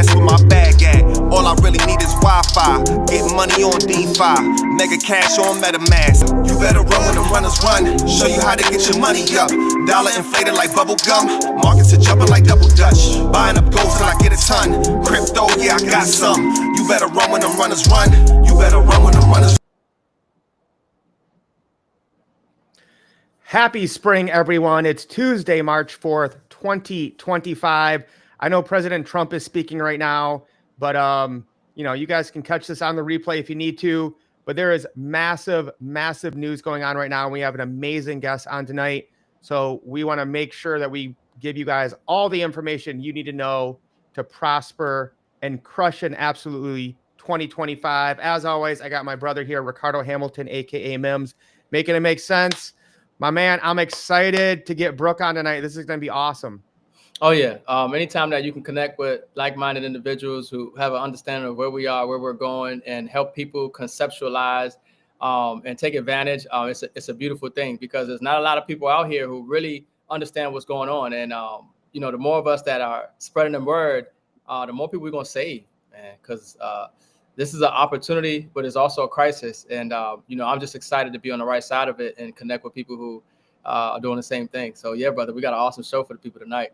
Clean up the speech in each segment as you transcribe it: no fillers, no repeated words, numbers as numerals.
that's where my bag at. All I really need is Wi-Fi. Getting money on DeFi. Mega cash on MetaMask. You better run when the runners run. Show you how to get your money up. Dollar inflated like bubble gum. Markets are jumping like double dutch. Buying up gold till I get a ton. Crypto, yeah, I got some. You better run when the runners run. You better run when the runners run. Happy spring, everyone. It's Tuesday, March 4th, 2025. I know President Trump is speaking right now, but you guys can catch this on the replay if you need to. But there is massive news going on right now. We have an amazing guest on tonight. So we want to make sure that we give you guys all the information you need to know to prosper and crush in absolutely 2025. As always, I got my brother here, Ricardo Hamilton, aka Mims, making it make sense. My man, I'm excited to get Brooke on tonight. This is going to be awesome. Oh, yeah. Anytime that you can connect with like-minded individuals who have an understanding of where we are, where we're going, and help people conceptualize and take advantage, it's a beautiful thing, because there's not a lot of people out here who really understand what's going on. And, the more of us that are spreading the word, the more people we're going to save, man, because this is an opportunity, but it's also a crisis. And, I'm just excited to be on the right side of it and connect with people who are doing the same thing. So, yeah, brother, we got an awesome show for the people tonight.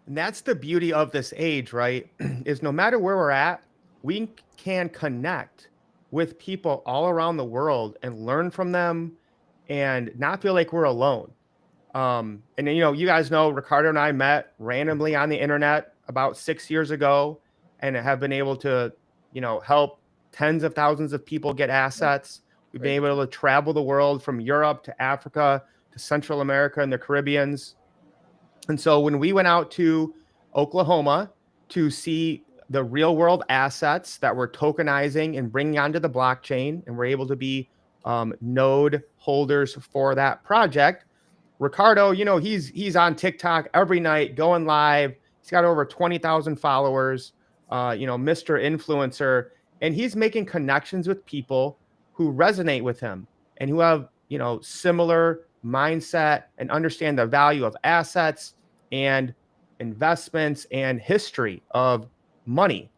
And that's the beauty of this age, right? Is no matter where we're at, we can connect with people all around the world and learn from them and not feel like we're alone. You guys know Ricardo and I met randomly on the internet about 6 years ago and have been able to help tens of thousands of people get assets. We've been able to travel the world from Europe to Africa to Central America and the Caribbeans. And so when we went out to Oklahoma to see the real world assets that we're tokenizing and bringing onto the blockchain, and we're able to be node holders for that project, Ricardo, he's on TikTok every night going live. He's got over 20,000 followers. Mr. Influencer, and he's making connections with people who resonate with him and who have, similar mindset and understand the value of assets and investments and history of money.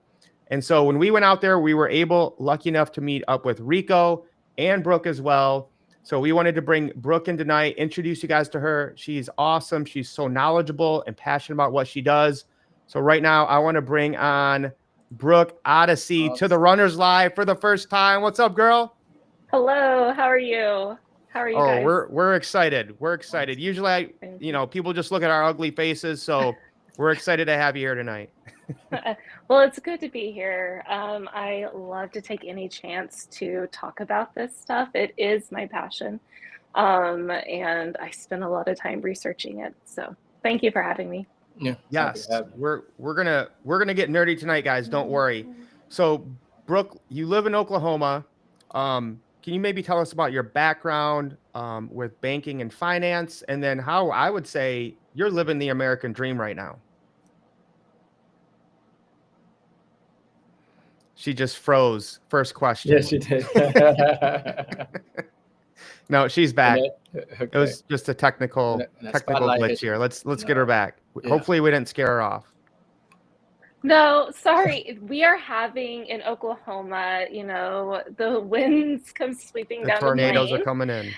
And so when we went out there, we were lucky enough to meet up with Rico and Brooke as well. So we wanted to bring Brooke in tonight, introduce you guys to her. She's awesome. She's so knowledgeable and passionate about what she does. So right now, I want to bring on Brooke Odyssey to the Runners Live for the first time. What's up, girl? Hello. How are you? How are you guys? We're excited. We're excited. Usually, people just look at our ugly faces. So we're excited to have you here tonight. Well, it's good to be here. I love to take any chance to talk about this stuff. It is my passion, and I spend a lot of time researching it. So thank you for having me. Yeah. Yes, we're gonna get nerdy tonight, guys. Don't worry. So, Brooke, you live in Oklahoma. Can you maybe tell us about your background with banking and finance, and then how I would say you're living the American dream right now? She just froze. First question. Yes, she did. No, she's back. Okay. It was just a technical glitch here. Let's get her back. Yeah. Hopefully we didn't scare her off. No, sorry. We are having in Oklahoma, the winds come sweeping down. The tornadoes are coming in.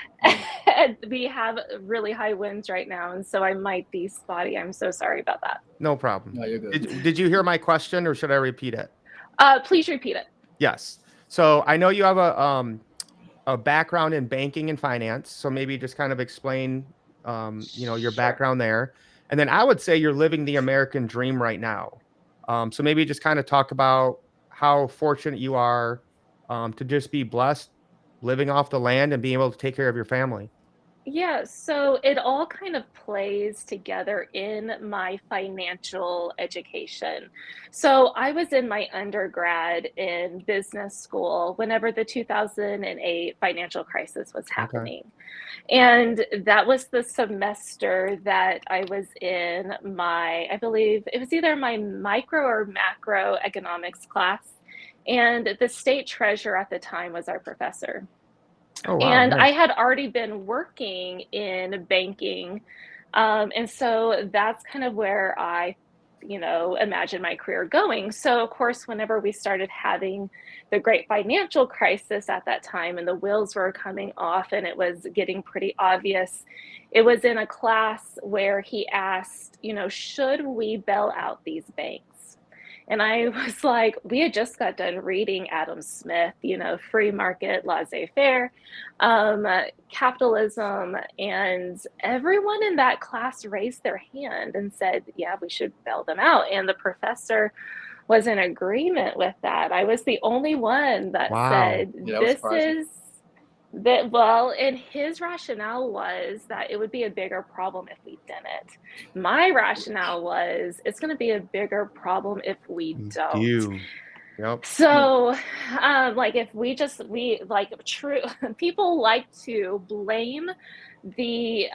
We have really high winds right now, and so I might be spotty. I'm so sorry about that. No problem. No, you're good. Did you hear my question, or should I repeat it? Please repeat it. Yes. So I know you have a background in banking and finance. So maybe just kind of explain, your background there. And then I would say you're living the American dream right now. So maybe just kind of talk about how fortunate you are to just be blessed living off the land and being able to take care of your family. Yeah, so it all kind of plays together in my financial education. So I was in my undergrad in business school whenever the 2008 financial crisis was happening. Okay. And that was the semester that I was in I believe it was either my micro or macro economics class. And the state treasurer at the time was our professor. Oh, wow. And nice. I had already been working in banking. And so that's kind of where I imagined my career going. So of course, whenever we started having the great financial crisis at that time and the wheels were coming off and it was getting pretty obvious, it was in a class where he asked, should we bail out these banks? And I was like, we had just got done reading Adam Smith, free market, laissez-faire, capitalism, and everyone in that class raised their hand and said, yeah, we should bail them out. And the professor was in agreement with that. I was the only one that said, Yeah, that was surprising. And his rationale was that it would be a bigger problem if we didn't. My rationale was it's going to be a bigger problem if we don't. Yep. So, people like to blame the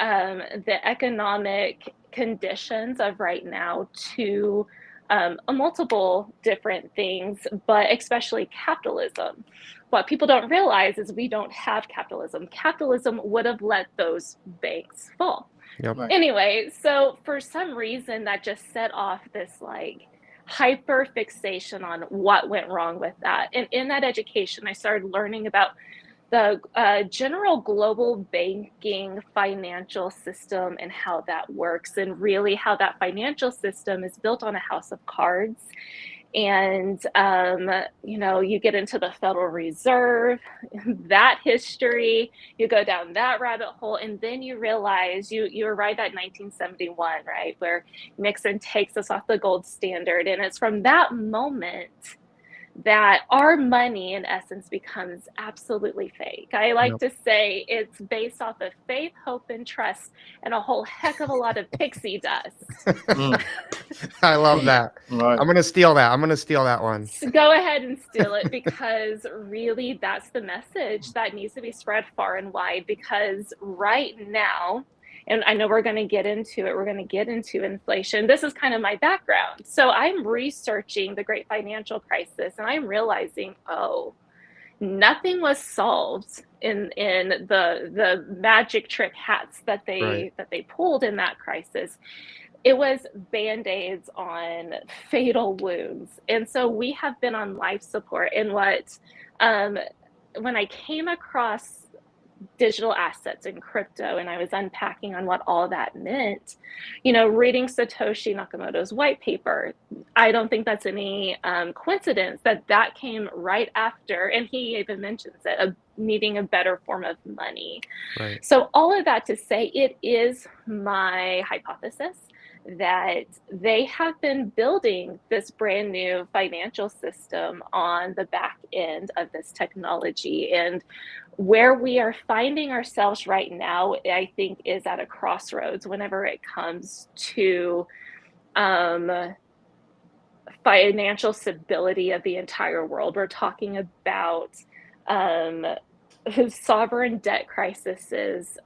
economic conditions of right now to multiple different things, but especially capitalism. What people don't realize is we don't have capitalism. Capitalism would have let those banks fall. Yep. Right. Anyway, so for some reason that just set off this hyper fixation on what went wrong with that. And in that education, I started learning about the general global banking financial system and how that works, and really how that financial system is built on a house of cards. And, you get into the Federal Reserve, that history, you go down that rabbit hole, and then you realize you arrive at 1971, right, where Nixon takes us off the gold standard. And it's from that moment that our money, in essence, becomes absolutely fake. I like to say it's based off of faith, hope, and trust, and a whole heck of a lot of pixie dust. I love that. Right. I'm going to steal that. I'm going to steal that one. So go ahead and steal it, because really that's the message that needs to be spread far and wide. Because right now, and I know we're going to get into it, we're going to get into inflation. This is kind of my background. So I'm researching the great financial crisis, and I'm realizing, nothing was solved in the magic trick hats that they pulled in that crisis. It was Band-Aids on fatal wounds. And so we have been on life support. And when I came across digital assets and crypto, and I was unpacking on what all that meant, reading Satoshi Nakamoto's white paper, I don't think that's any coincidence that came right after, and he even mentions it, needing a better form of money. Right. So all of that to say, it is my hypothesis that they have been building this brand new financial system on the back end of this technology. And where we are finding ourselves right now, I think, is at a crossroads whenever it comes to financial stability of the entire world. We're talking about sovereign debt crises,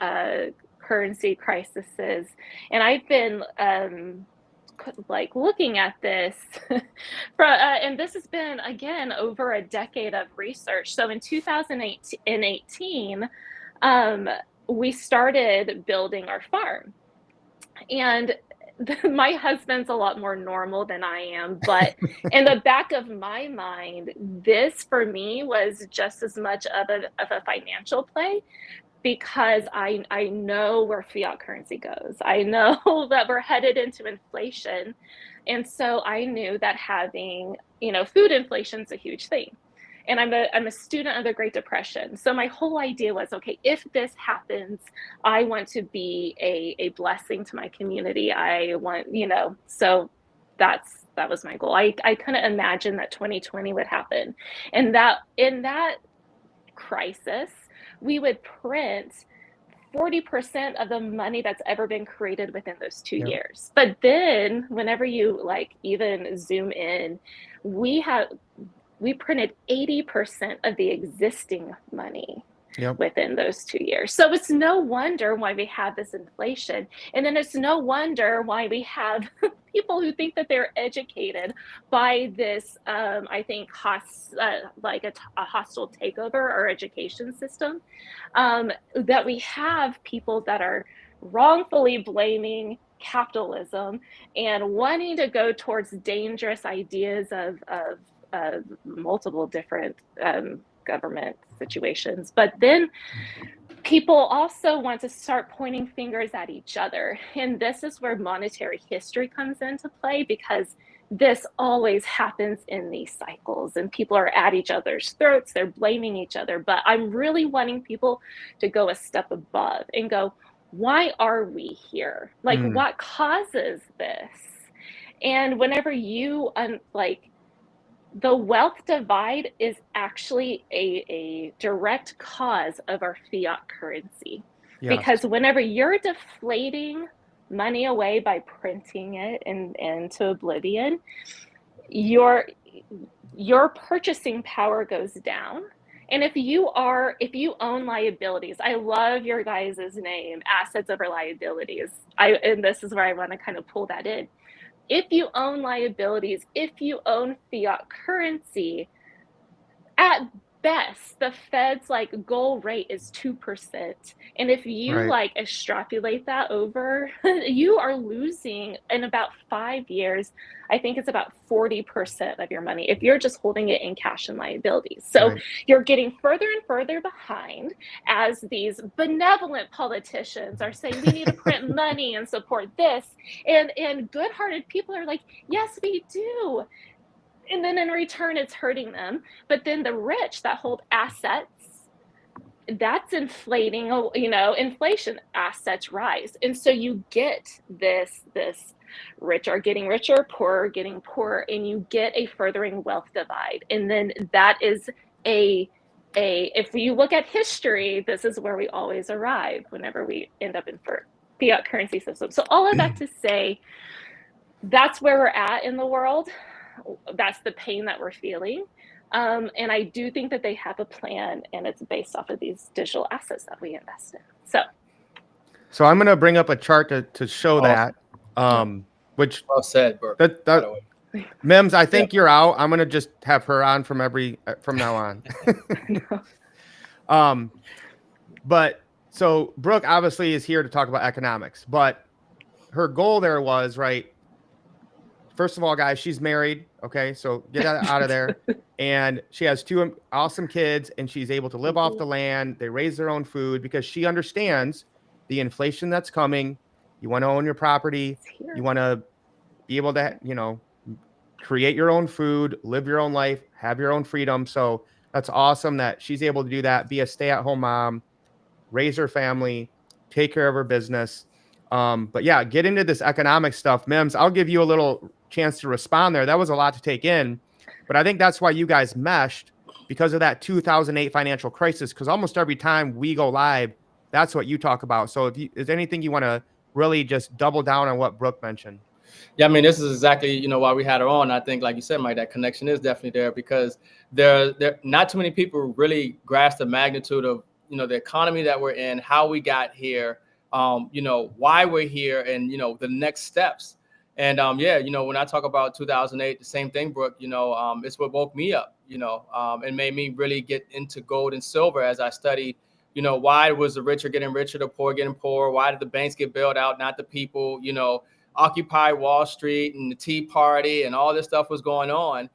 currency crises. And I've been looking at this and this has been, again, over a decade of research. So in 2018, we started building our farm, and my husband's a lot more normal than I am, but in the back of my mind, this for me was just as much of a financial play, because I know where fiat currency goes. I know that we're headed into inflation. And so I knew that having, food inflation is a huge thing. And I'm a student of the Great Depression. So my whole idea was, okay, if this happens, I want to be a blessing to my community. I want, so that was my goal. I couldn't imagine that 2020 would happen. And that in that crisis, we would print 40% of the money that's ever been created within those 2 years. But then whenever you even zoom in, we printed 80% of the existing money within those 2 years. So it's no wonder why we have this inflation. And then it's no wonder why we have people who think that they're educated by this, I think, a hostile takeover or education system, that we have people that are wrongfully blaming capitalism and wanting to go towards dangerous ideas of multiple different government situations. But then people also want to start pointing fingers at each other. And this is where monetary history comes into play, because this always happens in these cycles and people are at each other's throats, they're blaming each other. But I'm really wanting people to go a step above and go, why are we here? Like, what causes this? And whenever you the wealth divide is actually a direct cause of our fiat currency. Yes. Because whenever you're deflating money away by printing it into oblivion, your purchasing power goes down. And if you own liabilities, I love your guys' name, assets over liabilities. And this is where I want to kind of pull that in. If you own liabilities, if you own fiat currency, at best, the Fed's goal rate is 2%. And if you extrapolate that over, you are losing in about 5 years, I think it's about 40% of your money if you're just holding it in cash and liabilities. So you're getting further and further behind as these benevolent politicians are saying we need to print money and support this. And good-hearted people are like, yes, we do. And then in return, it's hurting them. But then the rich that hold assets, that's inflating, inflation, assets rise. And so you get this rich are getting richer, poor are getting poorer, and you get a furthering wealth divide. And then that is if you look at history, this is where we always arrive whenever we end up in fiat currency system. So all of that to say, that's where we're at in the world. That's the pain that we're feeling. And I do think that they have a plan, and it's based off of these digital assets that we invest in. So I'm going to bring up a chart to show that. Which well said, Brooke. Mims, I think you're out. I'm going to just have her on from now on. But so Brooke obviously is here to talk about economics, but her goal there was first of all, guys, she's married. Okay. So get out of there. And she has 2 awesome kids, and she's able to live off the land. They raise their own food because she understands the inflation that's coming. You want to own your property. You want to be able to, create your own food, live your own life, have your own freedom. So that's awesome that she's able to do that, be a stay-at-home mom, raise her family, take care of her business. But yeah, get into this economic stuff. Mims, I'll give you a little chance to respond there. That was a lot to take in, but I think that's why you guys meshed, because of that 2008 financial crisis. Because almost every time we go live, that's what you talk about. So is there anything you want to really just double down on what Brooke mentioned? Yeah, I mean, this is exactly, why we had her on. I think, like you said, Mike, that connection is definitely there, because there not too many people really grasp the magnitude of, the economy that we're in, how we got here, why we're here, and, the next steps. And when I talk about 2008, the same thing, Brooke, it's what woke me up, and made me really get into gold and silver as I studied, why was the rich are getting richer, the poor getting poorer? Why did the banks get bailed out, not the people? Occupy Wall Street and the Tea Party and all this stuff was going on.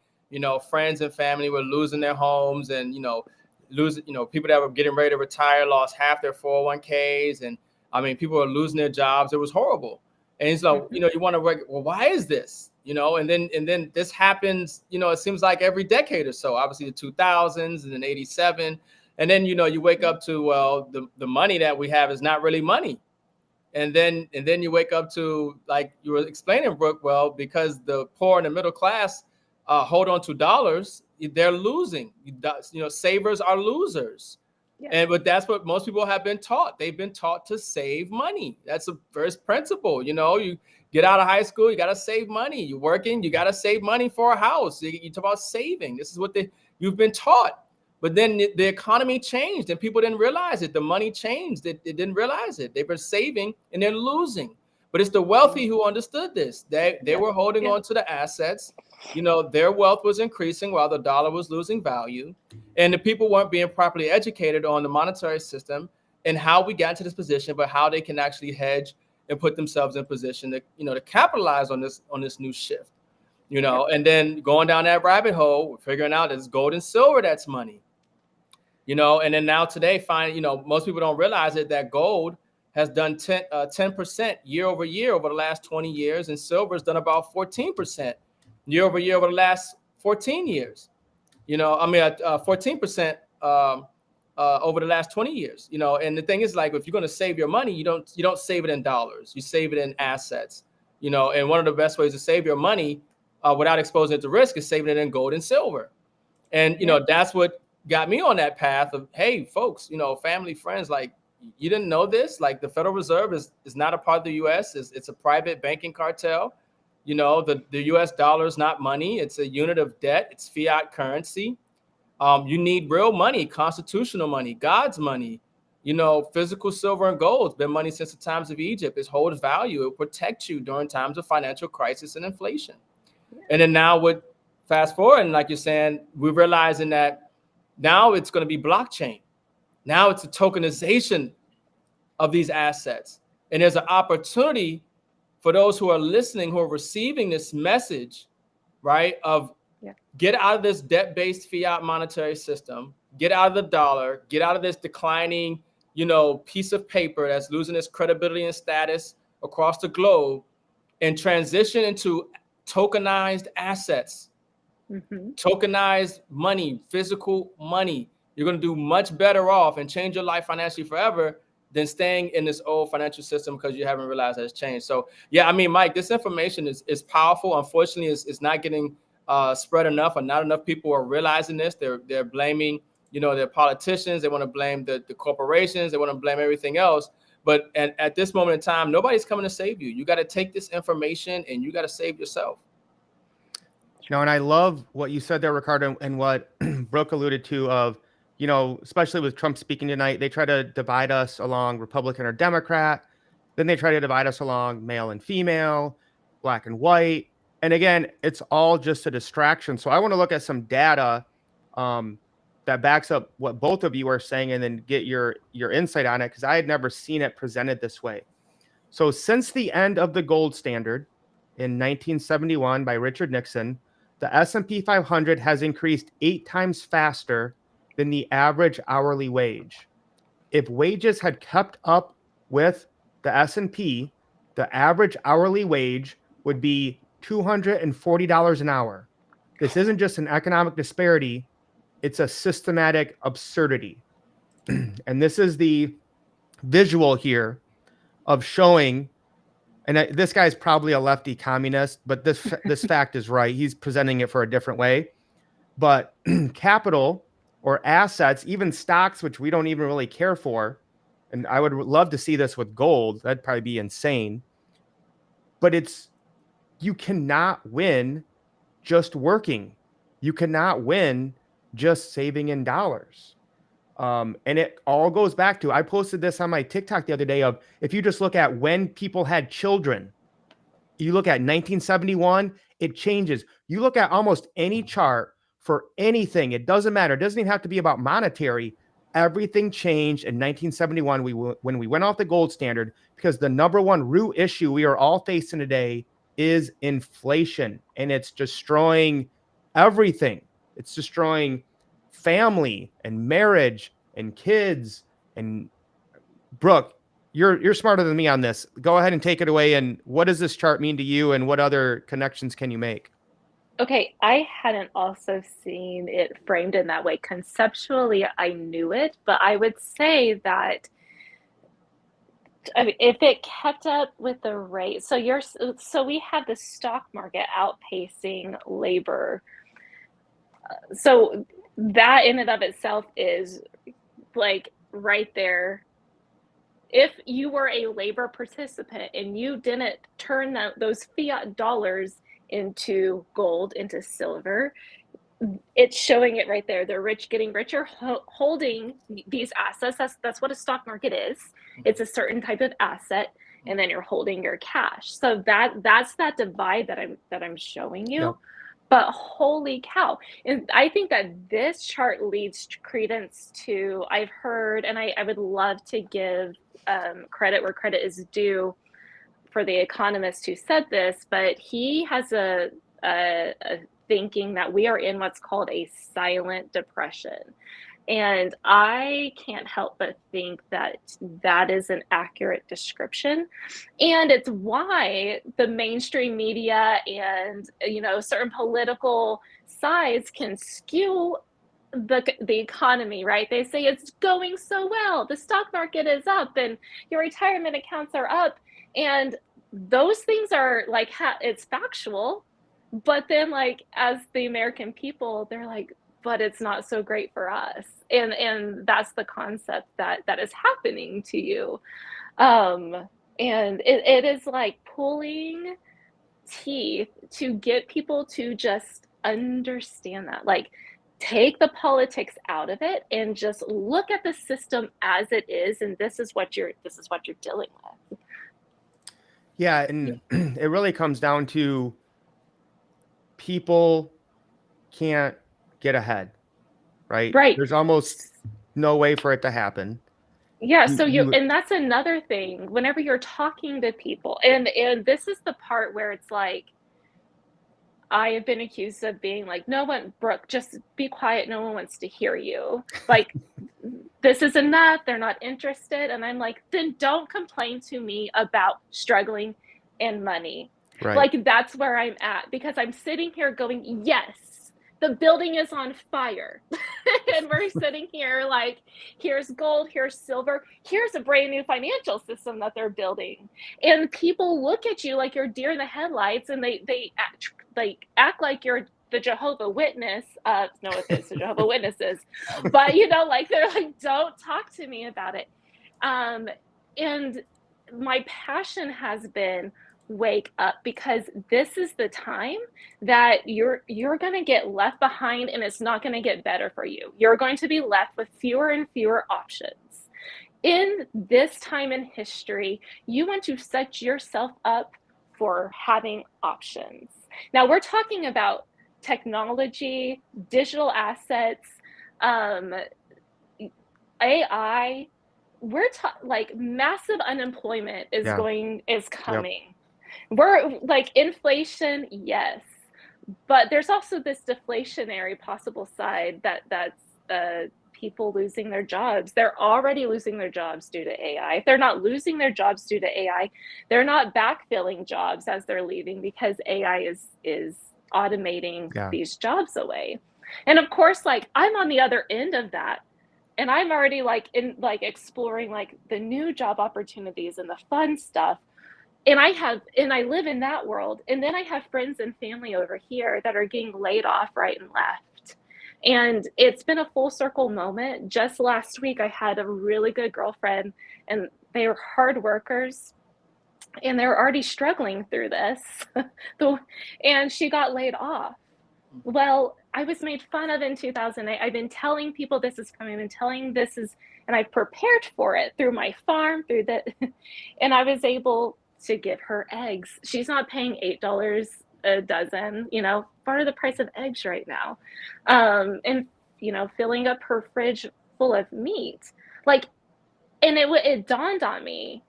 Friends and family were losing their homes, and, people that were getting ready to retire lost half their 401ks. And I mean, people were losing their jobs. It was horrible. And so, you want to work, well, why is this? And then this happens, it seems like every decade or so, obviously the 2000s and then 87. And then, you wake up to, well, the money that we have is not really money. And then you wake up to, like you were explaining, Brooke, well, because the poor and the middle class hold on to dollars, they're losing. Savers are losers. Yeah. But that's what most people have been taught. They've been taught to save money. That's the first principle. You get out of high school, you got to save money. You're working, you got to save money for a house. You talk about saving. This is what you've been taught. But then the economy changed and people didn't realize it. The money changed. They didn't realize it. They were saving and they're losing. But it's the wealthy who understood this. They were holding on to the assets. Their wealth was increasing while the dollar was losing value. And the people weren't being properly educated on the monetary system and how we got to this position, but how they can actually hedge and put themselves in position to, to capitalize on this new shift, and then going down that rabbit hole, figuring out it's gold and silver that's money, and then now today, most people don't realize it, that gold has done 10% year over year over the last 20 years, and silver has done about 14% year over year over the last 14 years. 14% over the last 20 years. And the thing is, like, if you're going to save your money, you don't save it in dollars, you save it in assets. And one of the best ways to save your money without exposing it to risk is saving it in gold and silver. And that's what got me on that path of, hey, folks, family, friends, like, you didn't know this? Like, the Federal Reserve is not a part of the U.S. It's a private banking cartel. The U.S. dollar is not money. It's a unit of debt. It's fiat currency. You need real money, constitutional money, God's money. Physical silver and gold has been money since the times of Egypt. It holds value. It protects you during times of financial crisis and inflation. And then now with fast forward, and like you're saying, we're realizing that now it's going to be blockchain. Now it's a tokenization of these assets. And there's an opportunity for those who are listening, who are receiving this message, right, of get out of this debt-based fiat monetary system, get out of the dollar, get out of this declining, piece of paper that's losing its credibility and status across the globe, and transition into tokenized assets, tokenized money, physical money. You're going to do much better off and change your life financially forever than staying in this old financial system because you haven't realized that it's changed. So, yeah, I mean, Mike, this information is powerful. Unfortunately, it's not getting spread enough, and not enough people are realizing this. They're blaming, their politicians. They want to blame the corporations. They want to blame everything else. But at this moment in time, nobody's coming to save you. You got to take this information and you got to save yourself. And I love what you said there, Ricardo, and what Brooke alluded to of, especially with Trump speaking tonight, they try to divide us along Republican or Democrat. Then they try to divide us along male and female, black and white. And again, it's all just a distraction. So I want to look at some data that backs up what both of you are saying, and then get your insight on it, because I had never seen it presented this way. So since the end of the gold standard in 1971 by Richard Nixon, the S&P 500 has increased 8 times faster than the average hourly wage. If wages had kept up with the S&P, the average hourly wage would be $240 an hour. This isn't just an economic disparity, it's a systematic absurdity. And this is the visual here of showing, and this guy's probably a lefty communist, but this fact is right. He's presenting it for a different way. But capital or assets, even stocks, which we don't even really care for, and I would love to see this with gold. That'd probably be insane. But you cannot win just working. You cannot win just saving in dollars. And it all goes back to, I posted this on my TikTok the other day of, if you just look at when people had children, you look at 1971, it changes. You look at almost any chart for anything, it doesn't matter. It doesn't even have to be about monetary. Everything changed in 1971 when we went off the gold standard, because the number one root issue we are all facing today is inflation, and it's destroying everything. It's destroying family and marriage and kids. And Brooke, you're smarter than me on this. Go ahead and take it away. And what does this chart mean to you, and what other connections can you make? Okay, I hadn't also seen it framed in that way. Conceptually, I knew it, but I would say that, I mean, if it kept up with the rate, so we have the stock market outpacing labor. So that in and of itself is like right there. If you were a labor participant and you didn't turn those fiat dollars into gold, into silver, it's showing it right there. The rich getting richer, holding these assets. That's what a stock market is. It's a certain type of asset, and then you're holding your cash. So that's that divide that I'm showing you. Yep. But holy cow. And I think that this chart leads credence to, I've heard, and I would love to give credit where credit is due. for the economist who said this, but he has a thinking that we are in what's called a silent depression. And I can't help but think that that is an accurate description. And it's why the mainstream media and, certain political sides can skew the economy, right? They say it's going so well, the stock market is up and your retirement accounts are up. And those things are like, it's factual. But then, like, as the American people, they're like, but it's not so great for us. And that's the concept that is happening to you. And it is like pulling teeth to get people to just understand that. Like, take the politics out of it and just look at the system as it is, and this is what you're dealing with. Yeah, and it really comes down to people can't get ahead, right? Right. There's almost no way for it to happen. Yeah, so and that's another thing. Whenever you're talking to people, and this is the part where it's like, I have been accused of being like, no one, Brooke, just be quiet. No one wants to hear you. Like, this is enough. They're not interested. And I'm like, then don't complain to me about struggling and money. Right. Like, that's where I'm at, because I'm sitting here going, yes, the building is on fire. And we're sitting here like, here's gold, here's silver, here's a brand new financial system that they're building. And people look at you like you're deer in the headlights, and they act like you're the Jehovah Witness. No offense to Jehovah Witnesses, but like, they're like, don't talk to me about it. And my passion has been, wake up, because this is the time that you're going to get left behind, and it's not going to get better for you. You're going to be left with fewer and fewer options. In this time in history, you want to set yourself up for having options. Now, we're talking about technology, digital assets, AI. We're like, massive unemployment is coming. Yep. We're like, inflation, yes, but there's also this deflationary possible side that's people losing their jobs. They're already losing their jobs due to AI. If they're not losing their jobs due to AI, they're not backfilling jobs as they're leaving, because AI is automating these jobs away. And of course, like, I'm on the other end of that, and I'm already like exploring like the new job opportunities and the fun stuff. And I live in that world. And then I have friends and family over here that are getting laid off right and left. And it's been a full circle moment. Just last week, I had a really good girlfriend, and they were hard workers, and they're already struggling through this. And she got laid off. Well, I was made fun of in 2008. I've been telling people this is coming, and I've prepared for it through my farm, and I was able to give her eggs. She's not paying $8 a dozen, part of the price of eggs right now. And, filling up her fridge full of meat. Like, and it dawned on me,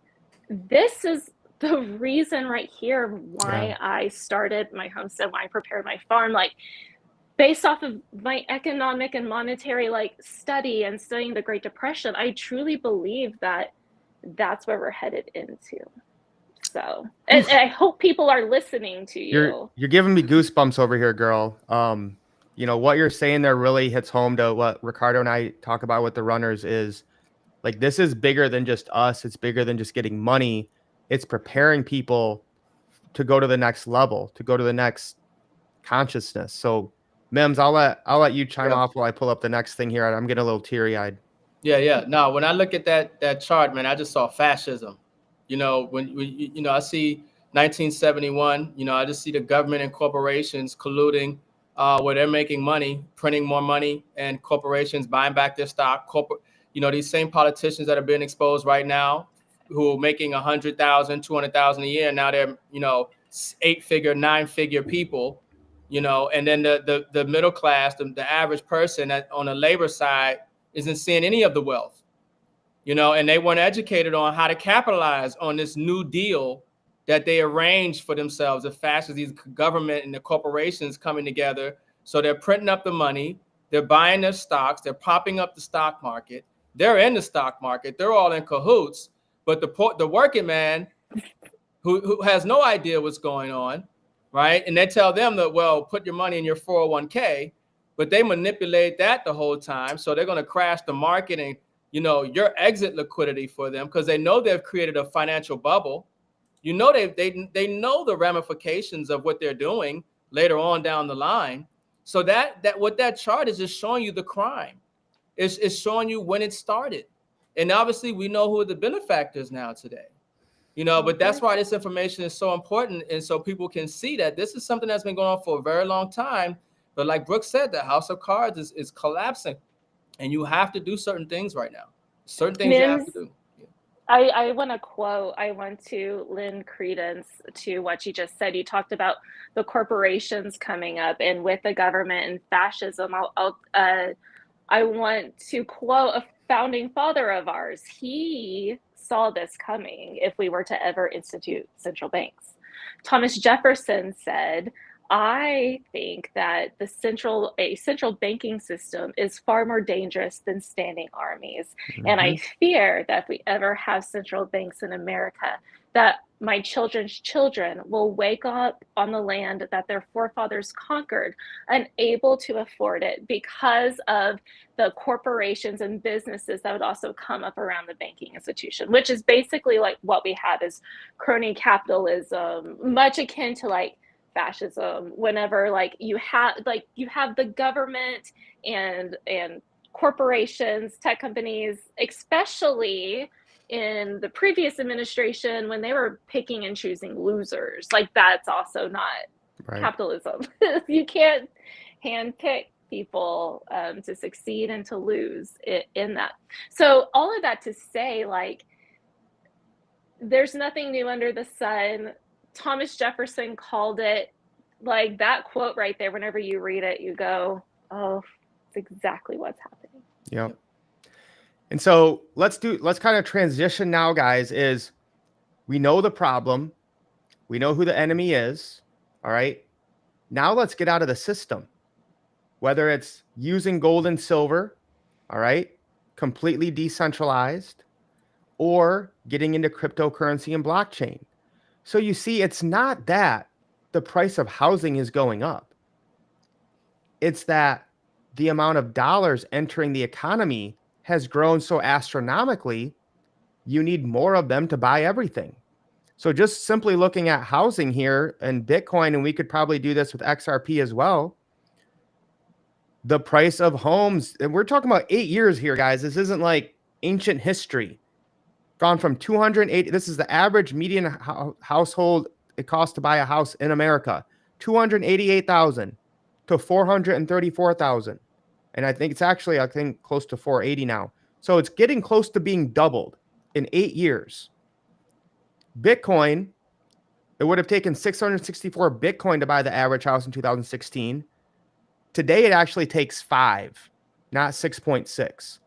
this is the reason right here why I started my homestead, why I prepared my farm, like, based off of my economic and monetary study and studying the Great Depression. I truly believe that that's where we're headed into. So, and I hope people are listening to you. You're giving me goosebumps over here, girl. What you're saying there really hits home to what Ricardo and I talk about with the runners is, like, this is bigger than just us. It's bigger than just getting money. It's preparing people to go to the next level, to go to the next consciousness. So, Mims, I'll let you chime off while I pull up the next thing here. I'm getting a little teary-eyed. Yeah. No, when I look at that chart, man, I just saw fascism. When I see 1971, I just see the government and corporations colluding, where they're making money, printing more money, and corporations buying back their stock. These same politicians that are being exposed right now, who are making 100,000, 200,000 a year, now they're 8-figure, 9-figure people. And then the middle class, the average person on the labor side isn't seeing any of the wealth. And they weren't educated on how to capitalize on this new deal that they arrange for themselves, the fascists, these government and the corporations coming together. So they're printing up the money, they're buying their stocks, they're popping up the stock market, they're in the stock market, they're all in cahoots. But the working man who has no idea what's going on, right? And they tell them that, well, put your money in your 401k, but they manipulate that the whole time. So they're going to crash the market and, your exit liquidity for them, because they know they've created a financial bubble. They know the ramifications of what they're doing later on down the line. So that what that chart is just showing you the crime. It's showing you when it started. And obviously we know who are the benefactors now today. But that's why this information is so important. And so people can see that this is something that's been going on for a very long time. But like Brooke said, the house of cards is collapsing. And you have to do certain things right now. Certain things you have to do. I want to lend credence to what you just said. You talked about the corporations coming up and with the government and fascism. I want to quote a founding father of ours. He saw this coming if we were to ever institute central banks. Thomas Jefferson said, I think that a central banking system is far more dangerous than standing armies. Mm-hmm. And I fear that if we ever have central banks in America, that my children's children will wake up on the land that their forefathers conquered, unable to afford it because of the corporations and businesses that would also come up around the banking institution, which is basically like what we have is crony capitalism, much akin to like fascism. Whenever you have the government and corporations, tech companies, especially in the previous administration when they were picking and choosing losers. That's also not capitalism. You can't handpick people to succeed and to lose in that. So all of that to say, there's nothing new under the sun. Thomas Jefferson called it, that quote right there. Whenever you read it, you go, oh, it's exactly what's happening. Yep. And so let's kind of transition now, guys, is we know the problem. We know who the enemy is. All right. Now let's get out of the system, whether it's using gold and silver. All right. Completely decentralized, or getting into cryptocurrency and blockchain. So you see, it's not that the price of housing is going up. It's that the amount of dollars entering the economy has grown so astronomically, you need more of them to buy everything. So just simply looking at housing here and Bitcoin, and we could probably do this with XRP as well. The price of homes, and we're talking about 8 years here, guys. This isn't like ancient history. Gone from 280. This is the average median household. It costs to buy a house in America, 288,000 to 434,000. And I think it's actually, close to 480 now. So it's getting close to being doubled in 8 years. Bitcoin, it would have taken 664 Bitcoin to buy the average house in 2016. Today, it actually takes 5, not 6.6.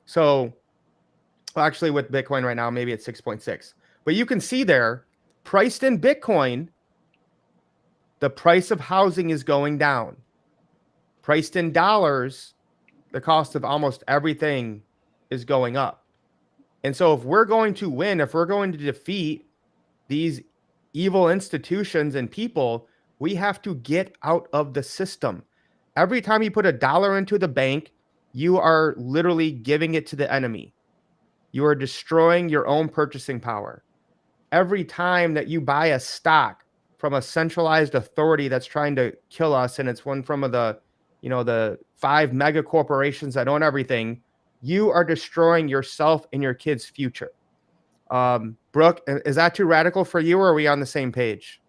So actually with Bitcoin right now, maybe it's 6.6. But you can see there, priced in Bitcoin, the price of housing is going down. Priced in dollars, the cost of almost everything is going up. And so if we're going to win, if we're going to defeat these evil institutions and people, we have to get out of the system. Every time you put $1 into the bank, you are literally giving it to the enemy. You are destroying your own purchasing power. Every time that you buy a stock from a centralized authority that's trying to kill us, and it's one from the 5 mega corporations that own everything, you are destroying yourself and your kids' future. Brooke, is that too radical for you, or are we on the same page?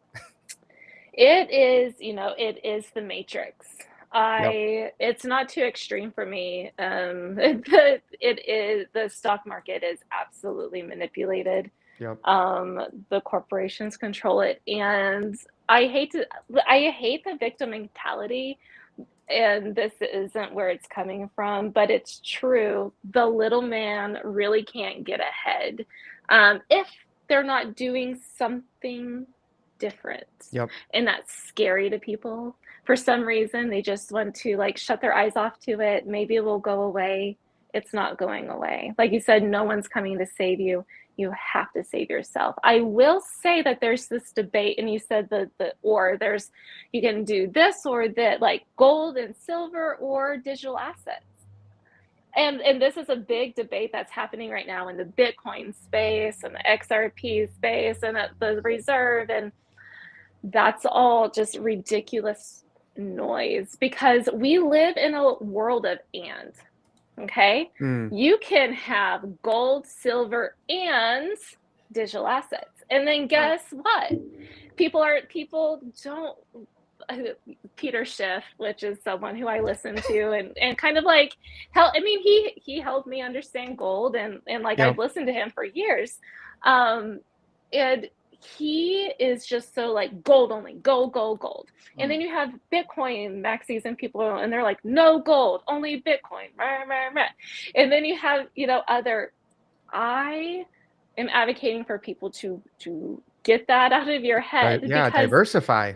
It is, it is the Matrix. It's not too extreme for me. It is, the stock market is absolutely manipulated. Yep. The corporations control it, and I hate the victim mentality, and this isn't where it's coming from, but it's true. The little man really can't get ahead. If they're not doing something different. Yep. And that's scary to people. For some reason, they just want to like shut their eyes off to it. Maybe it will go away. It's not going away. Like you said, no one's coming to save you. You have to save yourself. I will say that there's this debate, and you said there's, you can do this or that, like gold and silver or digital assets. And this is a big debate that's happening right now in the Bitcoin space and the XRP space and the reserve. And that's all just ridiculous noise because we live in a world of and. Okay. You can have gold, silver, and digital assets. And then guess what? People don't, Peter Schiff, which is someone who I listen to and kind of like he helped me understand gold and like I've listened to him for years. And he is just so like gold only, gold. And then you have Bitcoin maxis and people and they're like, no gold, only Bitcoin. And then you have, I am advocating for people to get that out of your head. Right. Yeah, diversify,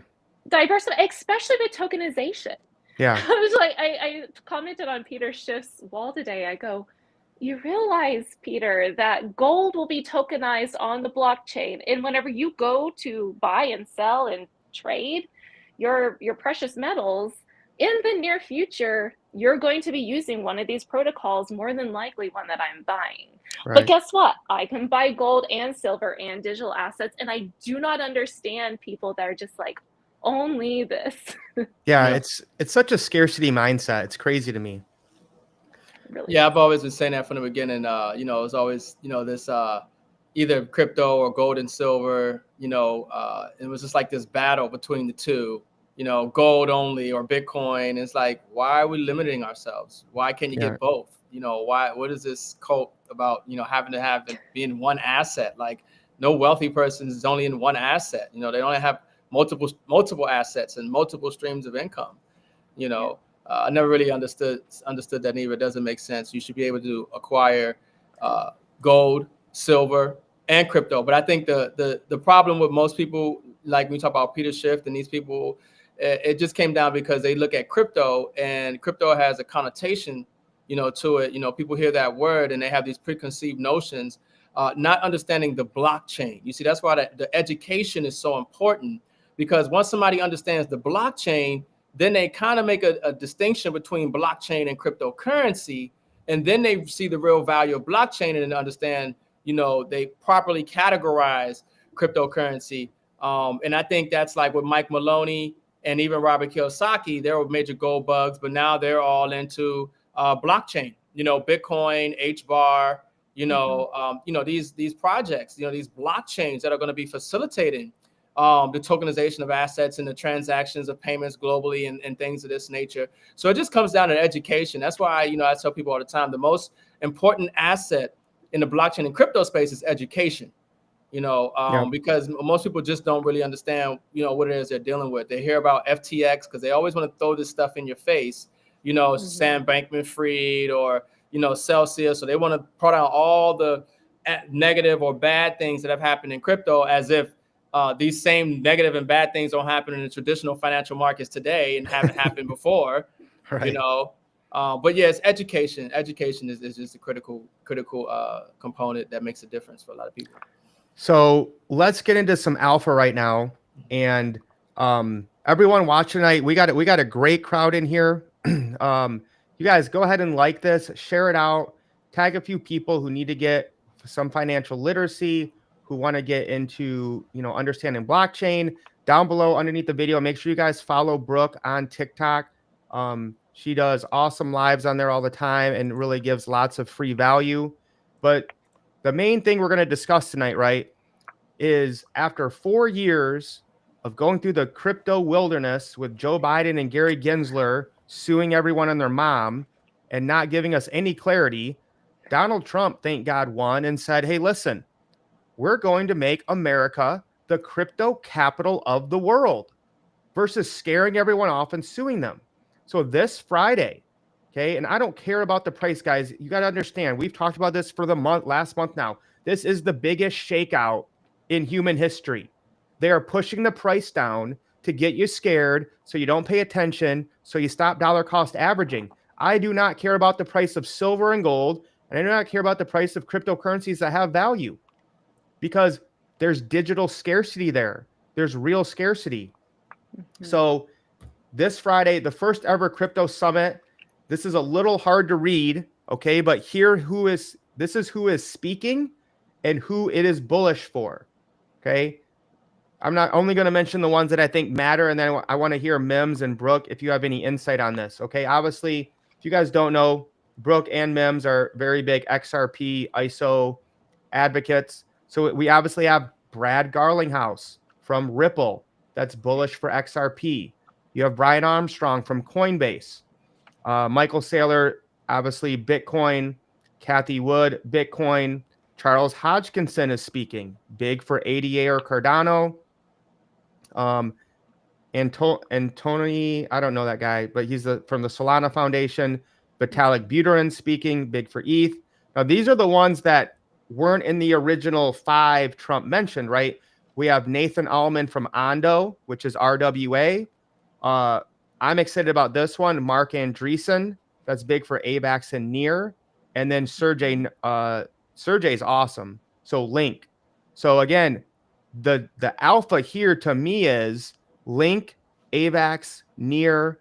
especially with tokenization. Yeah. I was like, I commented on Peter Schiff's wall today. I go, you realize, Peter, that gold will be tokenized on the blockchain. And whenever you go to buy and sell and trade your precious metals, in the near future, you're going to be using one of these protocols, more than likely one that I'm buying. Right. But guess what? I can buy gold and silver and digital assets. And I do not understand people that are just like, only this. Yeah, it's such a scarcity mindset. It's crazy to me. Really. Yeah, I've always been saying that from the beginning. It's always, this either crypto or gold and silver, it was just like this battle between the two, gold only or Bitcoin. It's like, why are we limiting ourselves? Why can't you get both? What is this cult about, having to be in one asset? Like no wealthy person is only in one asset. They only have multiple assets and multiple streams of income, I never really understood that neither. It doesn't make sense. You should be able to acquire gold, silver, and crypto. But I think the problem with most people, like we talk about Peter Schiff and these people, it just came down because they look at crypto and crypto has a connotation, to it. People hear that word and they have these preconceived notions, not understanding the blockchain. You see, that's why the education is so important, because once somebody understands the blockchain, then they kind of make a distinction between blockchain and cryptocurrency. And then they see the real value of blockchain and understand, they properly categorize cryptocurrency. And I think that's like with Mike Maloney and even Robert Kiyosaki. They were major gold bugs, but now they're all into blockchain, Bitcoin, HBAR, these projects, these blockchains that are going to be facilitating the tokenization of assets and the transactions of payments globally and things of this nature. So it just comes down to education. That's why, I tell people all the time, the most important asset in the blockchain and crypto space is education, because most people just don't really understand, what it is they're dealing with. They hear about FTX because they always want to throw this stuff in your face, Sam Bankman-Fried or, Celsius. So they want to point out all the negative or bad things that have happened in crypto as if these same negative and bad things don't happen in the traditional financial markets today and haven't happened before, right. But yes, education is just a critical component that makes a difference for a lot of people. So let's get into some alpha right now. And everyone watching tonight, we got a great crowd in here. You guys go ahead and like this, share it out, tag a few people who need to get some financial literacy, who want to get into, understanding blockchain. Down below underneath the video, make sure you guys follow Brooke on TikTok. She does awesome lives on there all the time and really gives lots of free value. But the main thing we're going to discuss tonight, right, is after 4 years of going through the crypto wilderness with Joe Biden and Gary Gensler suing everyone and their mom and not giving us any clarity, Donald Trump, thank God, won and said, hey, listen, we're going to make America the crypto capital of the world versus scaring everyone off and suing them. So this Friday, okay, and I don't care about the price, guys. You got to understand, we've talked about this for last month now. This is the biggest shakeout in human history. They are pushing the price down to get you scared so you don't pay attention, so you stop dollar cost averaging. I do not care about the price of silver and gold, and I do not care about the price of cryptocurrencies that have value, because there's digital scarcity there. There's real scarcity. So this Friday, the first ever crypto summit. This is a little hard to read, okay? But this is who is speaking and who it is bullish for, okay? I'm not only going to mention the ones that I think matter, and then I want to hear Mims and Brooke if you have any insight on this, okay? Obviously, if you guys don't know, Brooke and Mims are very big XRP ISO advocates. So we obviously have Brad Garlinghouse from Ripple that's bullish for XRP. You have Brian Armstrong from Coinbase. Michael Saylor, obviously Bitcoin. Kathy Wood, Bitcoin. Charles Hodgkinson is speaking, big for ADA or Cardano. Antony, I don't know that guy, but he's from the Solana Foundation. Vitalik Buterin speaking, big for ETH. Now, these are the ones that weren't in the original 5 Trump mentioned, right? We have Nathan Allman from Ondo, which is RWA. I'm excited about this one. Mark Andreessen, that's big for AVAX and NEAR. And then Sergey's awesome. So Link. So again, the alpha here to me is Link, AVAX, NEAR,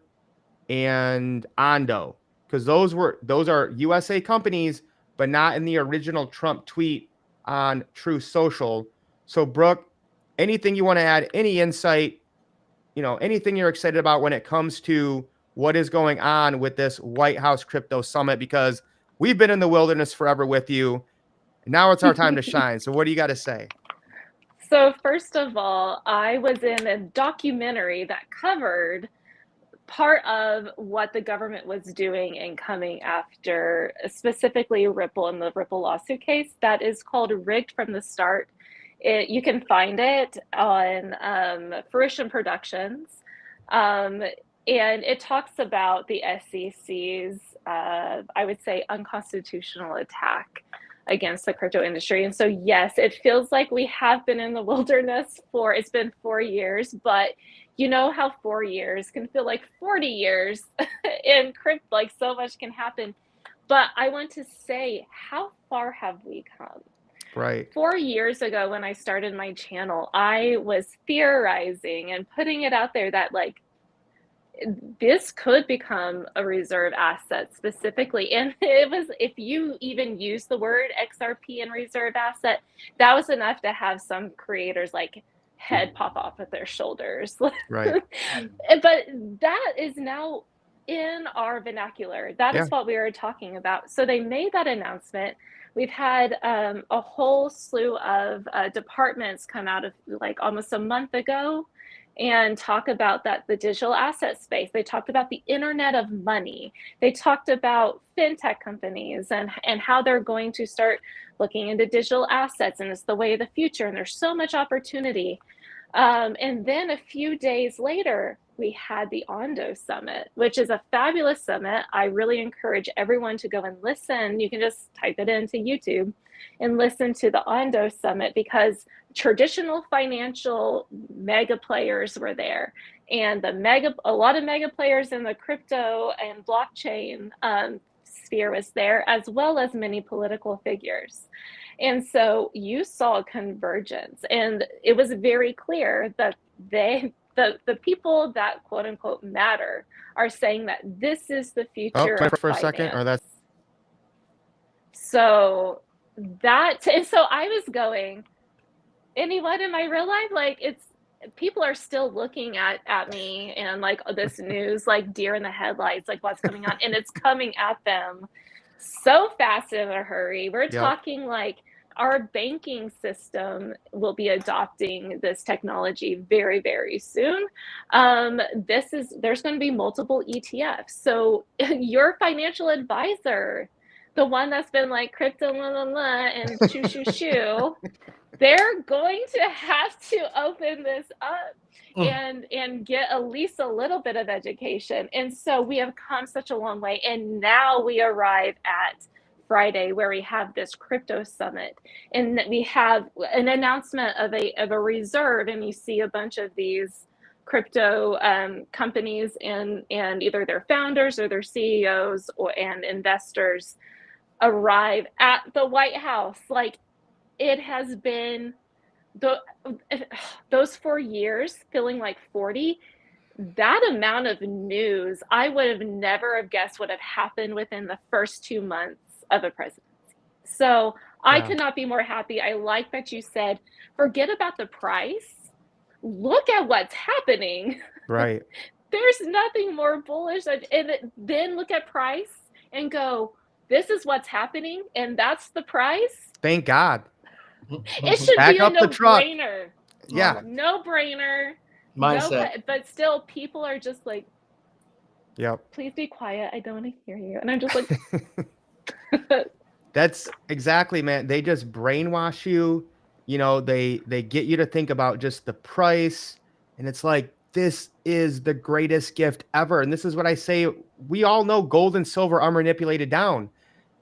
and Ondo, because those are USA companies, but not in the original Trump tweet on Truth Social. So Brooke, anything you want to add, any insight, anything you're excited about when it comes to what is going on with this White House Crypto Summit, because we've been in the wilderness forever with you. Now it's our time to shine. So what do you got to say? So first of all, I was in a documentary that covered part of what the government was doing and coming after, specifically Ripple and the Ripple lawsuit case that is called Rigged from the Start. You can find it on Fruition Productions. And it talks about the SEC's, I would say, unconstitutional attack against the crypto industry. And so, yes, it feels like we have been in the wilderness it's been 4 years, but you know how 4 years can feel like 40 years in crypto, like so much can happen. But I want to say, how far have we come? Right. 4 years ago, when I started my channel, I was theorizing and putting it out there that this could become a reserve asset specifically. And it was, if you even use the word XRP and reserve asset, that was enough to have some creators head pop off of their shoulders. Right. But that is now in our vernacular. That is what we were talking about. So they made that announcement. We've had a whole slew of departments come out of almost a month ago and talk about the digital asset space. They talked about the internet of money. They talked about fintech companies and how they're going to start looking into digital assets, and it's the way of the future, and there's so much opportunity. And then a few days later, we had the Ondo Summit, which is a fabulous summit. I really encourage everyone to go and listen. You can just type it into YouTube and listen to the Ondo Summit, because traditional financial mega players were there, and a lot of mega players in the crypto and blockchain sphere was there, as well as many political figures. And so you saw a convergence, and it was very clear that the people that quote unquote matter are saying that this is the future of for finance. A second, or that's so I was going, anyone in my real life, people are still looking at me and this news, deer in the headlights, what's coming on, and it's coming at them so fast in a hurry. We're talking our banking system will be adopting this technology very, very soon. There's going to be multiple ETFs. So your financial advisor, the one that's been crypto la la la and shoo, they're going to have to open this up and get at least a little bit of education. And so we have come such a long way, and now we arrive at Friday, where we have this crypto summit, and we have an announcement of a reserve, and you see a bunch of these crypto companies and either their founders or their CEOs and investors arrive at the White House. Like, it has been those 4 years feeling like 40. That amount of news, I would have never have guessed would have happened within the first 2 months of a presidency. So I Yeah. could not be more happy. I like that you said, forget about the price. Look at what's happening. Right. There's nothing more bullish. And then look at price and go, this is what's happening, and that's the price. Thank God. It should Back be a up the truck. no-brainer. Yeah. No-brainer. Mindset. But still, people are just like, Yep. please be quiet. I don't want to hear you. And I'm just like, That's exactly, man. They just brainwash you. You know, they get you to think about just the price. And it's like, this is the greatest gift ever. And this is what I say. We all know gold and silver are manipulated down.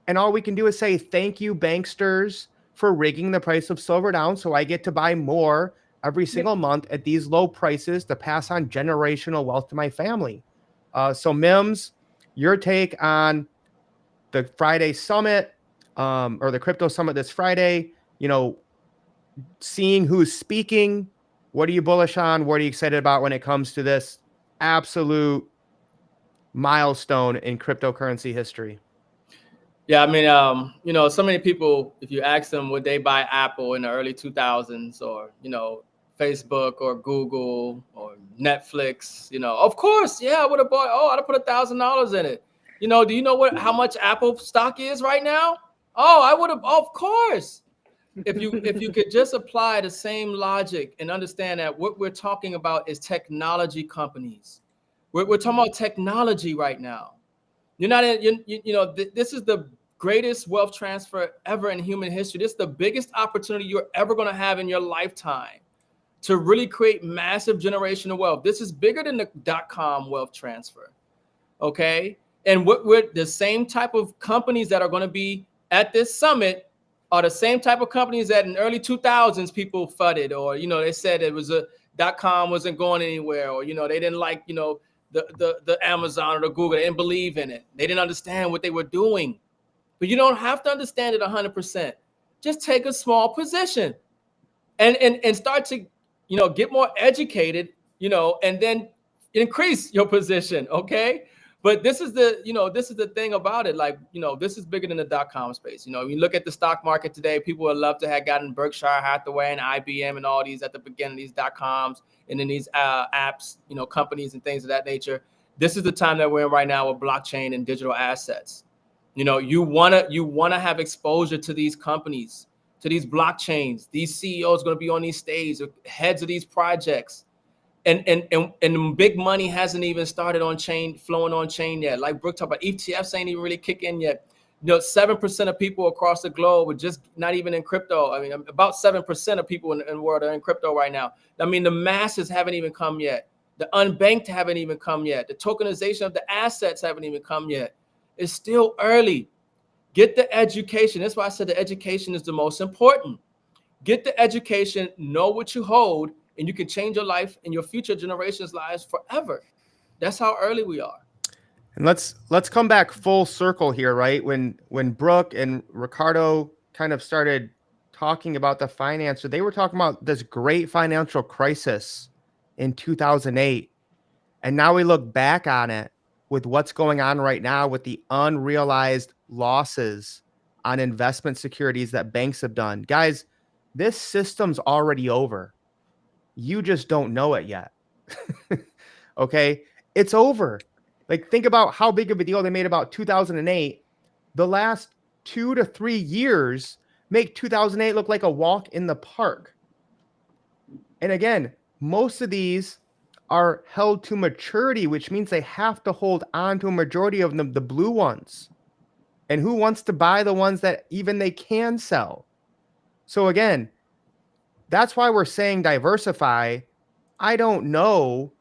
And all we can do is say, thank you, banksters, for rigging the price of silver down so I get to buy more every single month at these low prices to pass on generational wealth to my family. So Mims, your take on the Friday summit, or the crypto summit this Friday, you know, seeing who's speaking, what are you bullish on? What are you excited about when it comes to this absolute milestone in cryptocurrency history? Yeah, I mean, you know, so many people, if you ask them, would they buy Apple in the early 2000s, or, you know, Facebook or Google or Netflix, you know, of course, yeah, I would have bought, I'd have put $1,000 in it. You know, do you know how much Apple stock is right now? Oh, I would have, of course. If you could just apply the same logic and understand that what we're talking about is technology companies. We're talking about technology right now. You're not in, you know, this is the greatest wealth transfer ever in human history. This is the biggest opportunity you're ever going to have in your lifetime to really create massive generational wealth. This is bigger than the .com wealth transfer. Okay. And what we're the same type of companies that are going to be at this summit are the same type of companies that in early 2000s people fudded, or, you know, they said it was .com wasn't going anywhere, or, you know, they didn't like, you know, the Amazon or the Google. They didn't believe in it. They didn't understand what they were doing. But you don't have to understand it 100%. Just take a small position and start to, you know, get more educated, you know, and then increase your position. Okay. But this is the, you know, this is the thing about it. Like, you know, this is bigger than the .com space. You know, you look at the stock market today, people would love to have gotten Berkshire Hathaway and IBM and all these at the beginning, these .coms and then these apps, you know, companies and things of that nature. This is the time that we're in right now with blockchain and digital assets. You know, you wanna have exposure to these companies, to these blockchains. These CEOs going to be on these stages, heads of these projects. And big money hasn't even started on chain, flowing on chain yet. Like Brooke talked about, ETFs ain't even really kick in yet. You know, 7% of people across the globe are just not even in crypto. I mean, about 7% of people in the world are in crypto right now. I mean, the masses haven't even come yet. The unbanked haven't even come yet. The tokenization of the assets haven't even come yet. It's still early. Get the education. That's why I said the education is the most important. Get the education, know what you hold, and you can change your life and your future generations' lives forever. That's how early we are. And let's come back full circle here, right? When Brooke and Ricardo kind of started talking about the finance, they were talking about this great financial crisis in 2008. And now we look back on it with what's going on right now with the unrealized losses on investment securities that banks have done. Guys, this system's already over. You just don't know it yet. Okay? It's over. Like, think about how big of a deal they made about 2008. The last 2 to 3 years make 2008 look like a walk in the park. And again, most of these are held to maturity, which means they have to hold on to a majority of them, the blue ones. And who wants to buy the ones that even they can sell? So again, that's why we're saying diversify. I don't know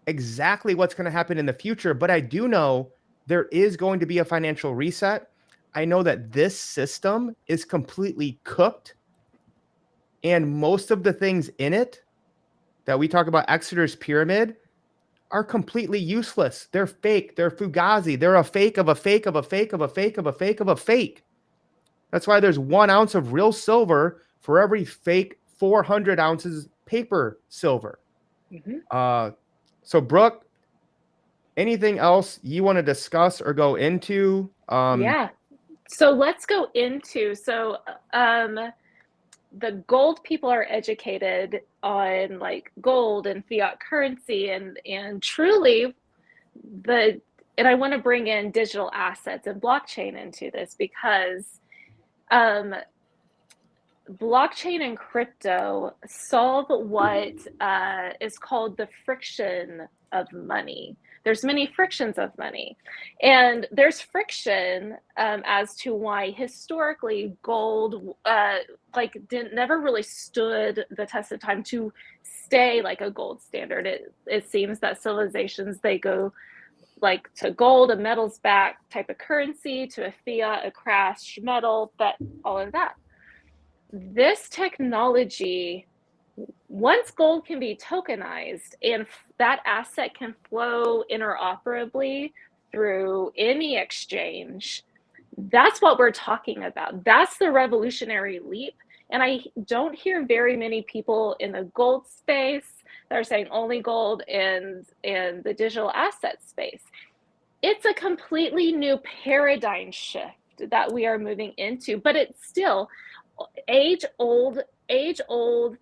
exactly what's going to happen in the future, but I do know there is going to be a financial reset. I know that this system is completely cooked, and most of the things in it that we talk about, Exeter's pyramid, are completely useless. They're fake. They're fugazi. They're a fake of a fake of a fake of a fake of a fake of a fake. That's why there's 1 ounce of real silver for every fake 400 ounces paper silver. So Brooke, anything else you want to discuss or go into? Yeah. So let's go into, the gold people are educated on like gold and fiat currency and truly and I want to bring in digital assets and blockchain into this because blockchain and crypto solve what is called the friction of money. There's many frictions of money, and there's friction as to why historically gold never really stood the test of time to stay like a gold standard. It seems that civilizations, they go like to gold, a metals backed type of currency, to a fiat, a crash metal, but all of that. This technology, once gold can be tokenized and that asset can flow interoperably through any exchange, that's what we're talking about. That's the revolutionary leap. And I don't hear very many people in the gold space that are saying only gold and the digital asset space. It's a completely new paradigm shift that we are moving into, but it's still age old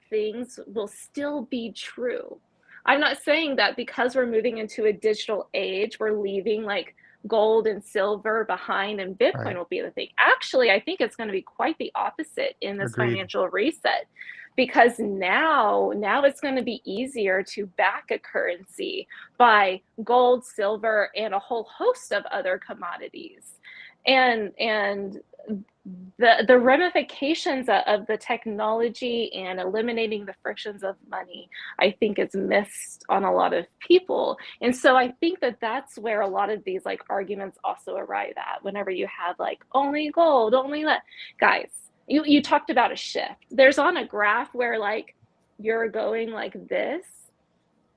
things will still be true. I'm not saying that because we're moving into a digital age, we're leaving like gold and silver behind and Bitcoin will be the thing. Actually, I think it's going to be quite the opposite in this financial reset, because now it's going to be easier to back a currency by gold, silver, and a whole host of other commodities. And the ramifications of the technology and eliminating the frictions of money, I think, is missed on a lot of people. And so I think that that's where a lot of these like arguments also arrive at whenever you have like only gold, only that. Guys, you talked about a shift. There's on a graph where like you're going like this,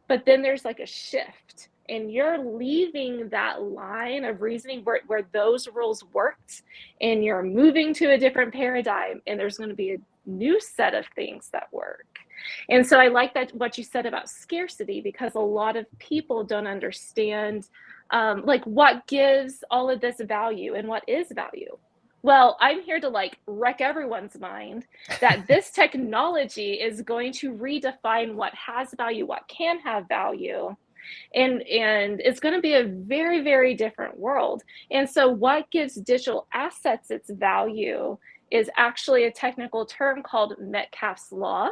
but then there's like a shift. And you're leaving that line of reasoning where those rules worked, and you're moving to a different paradigm, and there's going to be a new set of things that work. And so I like that what you said about scarcity, because a lot of people don't understand like what gives all of this value and what is value. Well, I'm here to like wreck everyone's mind that this technology is going to redefine what has value, what can have value. And it's going to be a very, very different world. And so what gives digital assets its value is actually a technical term called Metcalfe's law.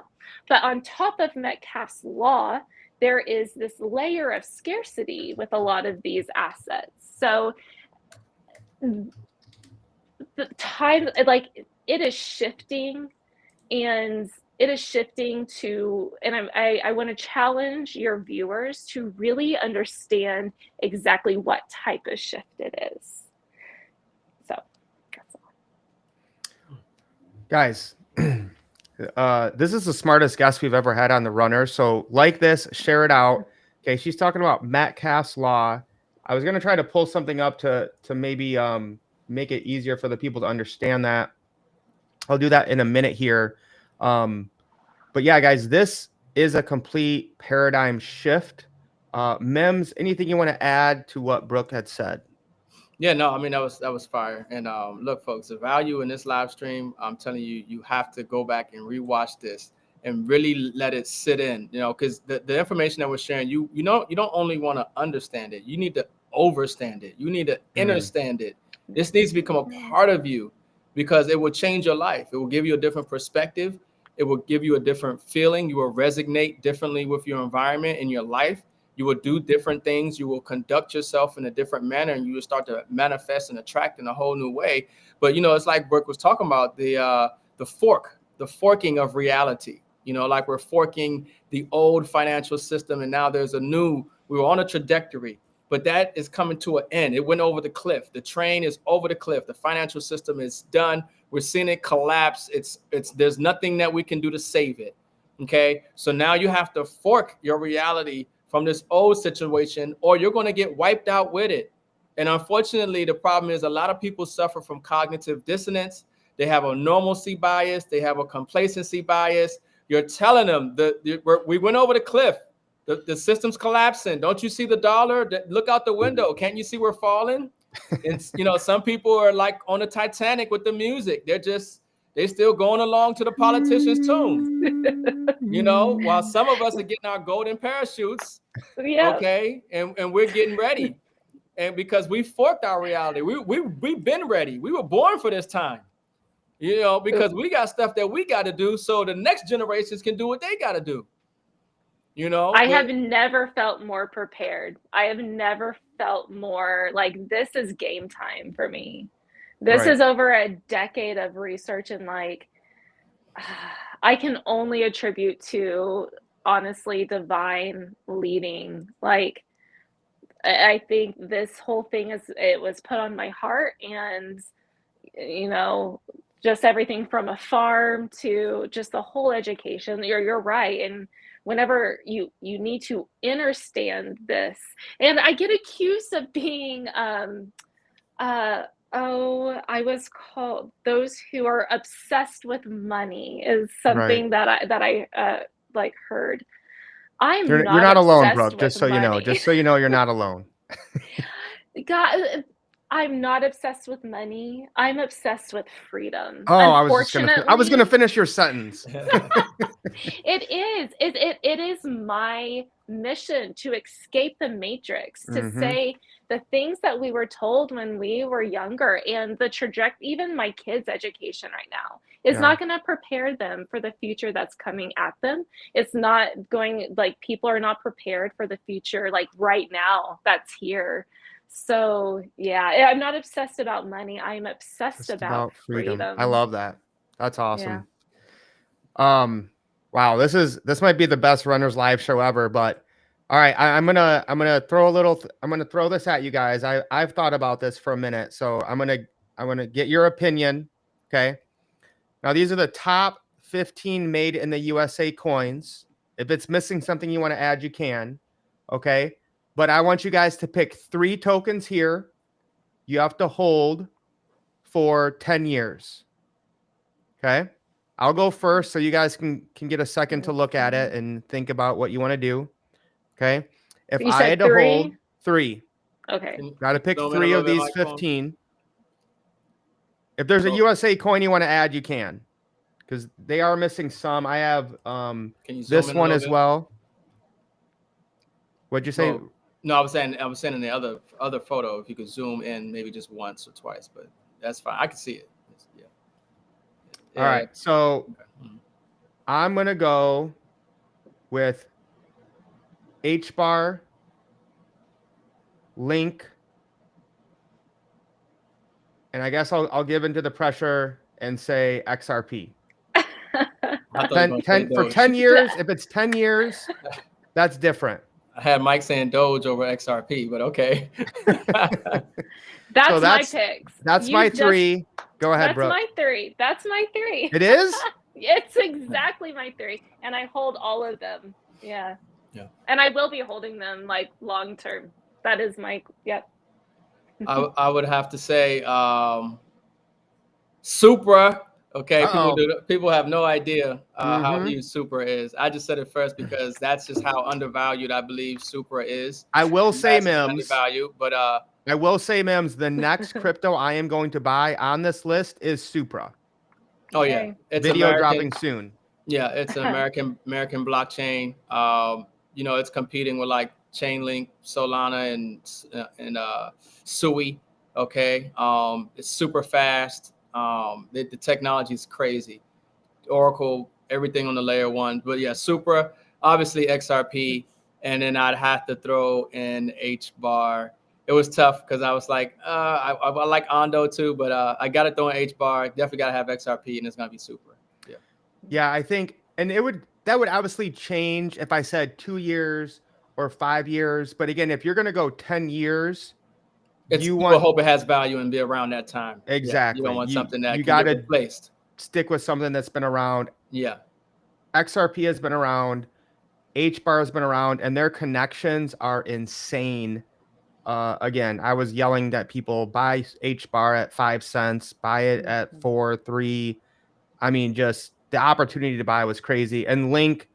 But on top of Metcalfe's law, there is this layer of scarcity with a lot of these assets. So the time, like, it is shifting, and it is shifting to, and I want to challenge your viewers to really understand exactly what type of shift it is. So that's all. Guys, this is the smartest guest we've ever had on the runner. So like this, share it out. Okay, she's talking about Metcalfe's law. I was going to try to pull something up to maybe make it easier for the people to understand that. I'll do that in a minute here. But yeah, guys, this is a complete paradigm shift. Mims, anything you want to add to what Brooke had said? Yeah, no, I mean, that was fire. And look, folks, the value in this live stream, I'm telling you, you have to go back and rewatch this and really let it sit in, you know, because the information that we're sharing, you don't only want to understand it, you need to overstand it. You need to understand it. This needs to become a part of you, because it will change your life. It will give you a different perspective. It will give you a different feeling. You will resonate differently with your environment and your life. You will do different things. You will conduct yourself in a different manner, and you will start to manifest and attract in a whole new way. But, you know, it's like Brooke was talking about, the forking of reality. You know, like we're forking the old financial system, and now there's we were on a trajectory. but that is coming to an end. It went over the cliff. The train is over the cliff. The financial system is done. We're seeing it collapse. There's nothing that we can do to save it. Okay. So now you have to fork your reality from this old situation, or you're going to get wiped out with it. And unfortunately, the problem is a lot of people suffer from cognitive dissonance. They have a normalcy bias. They have a complacency bias. You're telling them we went over the cliff. The system's collapsing. Don't you see the dollar? Look out the window. Can't you see we're falling? And some people are like on the Titanic with the music. They're still going along to the politician's tune. While some of us are getting our golden parachutes. Yeah. Okay, and we're getting ready. And because we forked our reality, we've been ready. We were born for this time, because we got stuff that we got to do so the next generations can do what they got to do. I have never felt more prepared. I have never felt more like this is game time for me. This is over a decade of research, and like I can only attribute to honestly divine leading. Like I think this whole thing it was put on my heart, and just everything from a farm to just the whole education. You're right. And whenever you need to understand this, and I get accused of being I was called those who are obsessed with money is something that I like heard. You're not alone, Brooke. Just so you know. Just so you know, you're not alone. God, I'm not obsessed with money. I'm obsessed with freedom. Oh, I was gonna finish your sentence. It is my mission to escape the matrix, to say the things that we were told when we were younger, and the trajectory, even my kids' education right now is not going to prepare them for the future that's coming at them. It's not going, like, people are not prepared for the future, like right now that's here. So yeah, I'm not obsessed about money. I'm obsessed about freedom. I love that. That's awesome. Yeah. Wow, this might be the best Runners Live show ever, but all right, I'm gonna throw this at you guys. I've thought about this for a minute, so I'm gonna get your opinion. Okay. Now these are the top 15 made in the USA coins. If it's missing something you want to add, you can. Okay. But I want you guys to pick 3 tokens here. You have to hold for 10 years. Okay. I'll go first so you guys can get a second to look at it and think about what you want to do. Okay. If I had to hold 3. Okay. Got to pick 3 of these 15. If there's a USA coin you want to add, you can. Because they are missing some. I have this one as well. What'd you say? No, I was saying in the other photo, if you could zoom in maybe just once or twice, but that's fine. I can see it. All right. So I'm going to go with H-bar, Link, and I guess I'll give into the pressure and say XRP. 10 years. If it's 10 years, that's different. I had Mike saying Doge over XRP, but okay. That's my picks. That's my 3. Go ahead, bro. That's my 3. It is? It's exactly my 3. And I hold all of them. Yeah. And I will be holding them like long term. That is my, yep. I would have to say Supra. Okay, people have no idea how huge Supra is. I just said it first because that's just how undervalued I believe Supra is. I will say, Mims, I will say, Mims, the next crypto I am going to buy on this list is Supra. Oh yeah, it's video dropping soon. Yeah, it's an American blockchain. It's competing with like Chainlink, Solana, and Sui. Okay, it's super fast. The technology is crazy. Oracle, everything on the layer 1. But yeah, Supra, obviously XRP, and then I'd have to throw in H-bar. It was tough because I was like, I like Ondo too, but I got to throw in H-bar. Definitely got to have XRP, and it's going to be Supra. Yeah, I think, and that would obviously change if I said 2 years or 5 years. But again, if you're going to go 10 years, You will hope it has value and be around that time. Exactly. Yeah, you don't want something that you can got get to replaced. stick with something that's been around. Yeah. XRP has been around. HBAR has been around, and their connections are insane. Again, I was yelling that people buy HBAR at 5 cents, buy it at 4, 3. I mean, just the opportunity to buy was crazy. And Link,